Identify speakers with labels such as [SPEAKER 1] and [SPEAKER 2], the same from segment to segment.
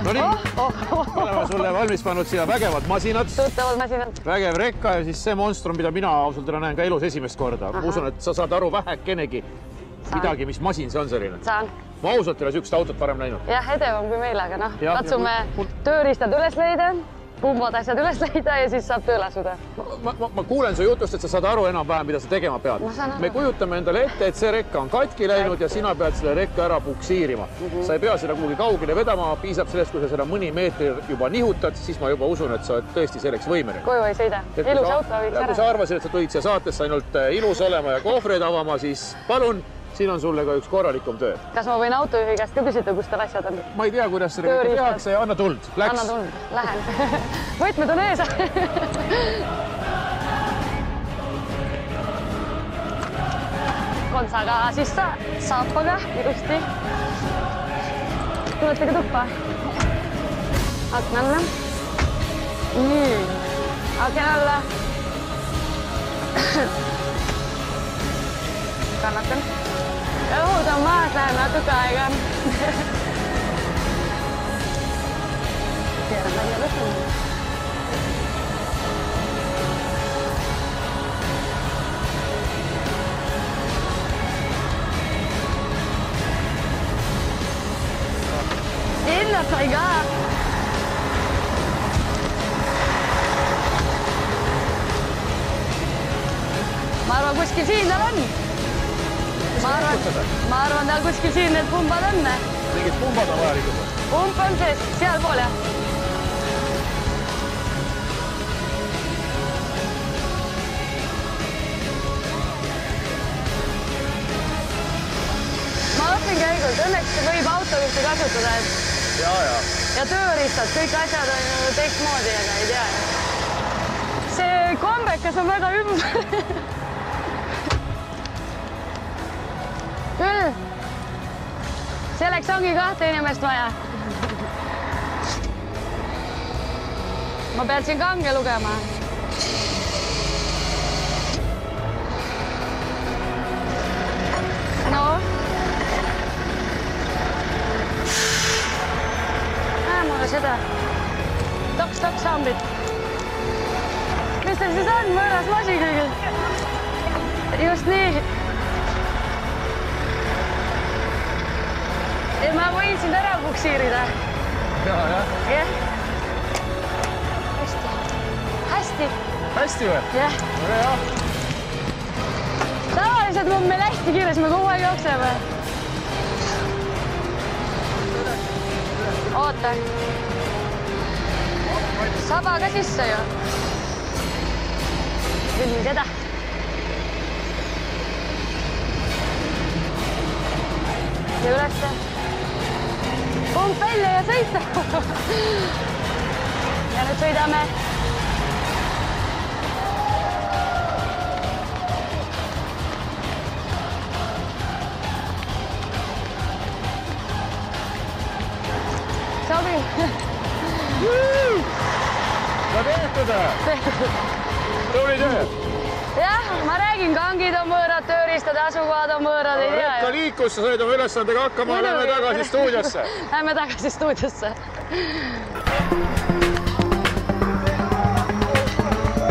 [SPEAKER 1] Nonii, oleme sulle valmis pannud siia vägevad masinad.
[SPEAKER 2] Tuttavad masinad.
[SPEAKER 1] Vägev rekka ja siis see monstrum, mida mina ausalt näen ka elus esimest korda. Ma usun, et sa saad aru vähekenegi midagi, mis masin see on selline.
[SPEAKER 2] Saan.
[SPEAKER 1] Ma ausalt ei ole sükst autot varem näinud.
[SPEAKER 2] Jah, edevam kui meil, aga noh, katsume tööriistad üles leida, pumbad asjad üles leida ja siis saab tööle asuda.
[SPEAKER 1] Ma kuulen su jutust, et sa saad aru enam-vähem, mida sa tegema pead. Me kujutame endale ette, et see rekka on katki läinud ja sina pead selle rekka ära puksiirima. Sa ei pea seda kuhugi kaugele vedama, piisab sellest, kui sa seda mõni meetri juba nihutad, siis ma juba usun, et sa oled tõesti selleks võimeline.
[SPEAKER 2] Koju ei sõida. Ilus auto võiks ära.
[SPEAKER 1] Kui sa arvasid, et sa tulid siia saatesse ainult ilus olema ja kohvreid avama, siis palun, siin on sulle ka üks korralikum töö. Kas
[SPEAKER 2] ma võin autojuhi käest ka küsida, kus tal asjad on?
[SPEAKER 1] Ma ei tea, kuidas see tehakse. Anna tuld. Läks.
[SPEAKER 2] Anna tuld. Lähen. Võtmed on ees. Konsaga sisse, saapaga, ilusti. Tuletega tuppa. Akna alla. Aken alla. Kannatan. Õhud on maas, läheb natuke aega. Keeran välja lõpuni. Sinna sai ka. Ma arvan, kuskil siin tal on. Ma arvan, tal kuskil siin need pumbad on.
[SPEAKER 1] Mingid pumbad on vajalikud?
[SPEAKER 2] Pump on sees, seal pool jah. Ma õpin käigult, õnneks võib autojuhte kasutada. Ja tööriistad, kõik asjad on ju teistmoodi, aga ei tea. See kombekas on väga ümber. Küll. Selleks ongi 2 inimest vaja. Ma pead siin kange lugema. No. Mulle seda. Toks sambid. Mis teil siis on? Võõras masin kõigil. Just nii. Ma võin sind ära puksiirida.
[SPEAKER 1] Jah.
[SPEAKER 2] Jah. Hästi. Hästi.
[SPEAKER 1] Hästi või?
[SPEAKER 2] Jah.
[SPEAKER 1] Jah.
[SPEAKER 2] Tavaliselt kui meil hästi kiires, me kogu aeg jookseme. Oota. Saba ka sisse ju. Külmi seda. Ja ülesse. Pump välja ja sõita. Ja nüüd sõidame. Sobi.
[SPEAKER 1] No tehtud. Tuli töö.
[SPEAKER 2] Jah, ma räägin, kangid on võõrad, tööriistad, asukohad on võõrad, ei tea.
[SPEAKER 1] Rekka liikus, sa said oma ülesandega hakkama, lähme tagasi stuudiosse.
[SPEAKER 2] Lähme tagasi stuudiosse.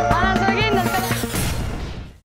[SPEAKER 2] Annan sulle kindlalt.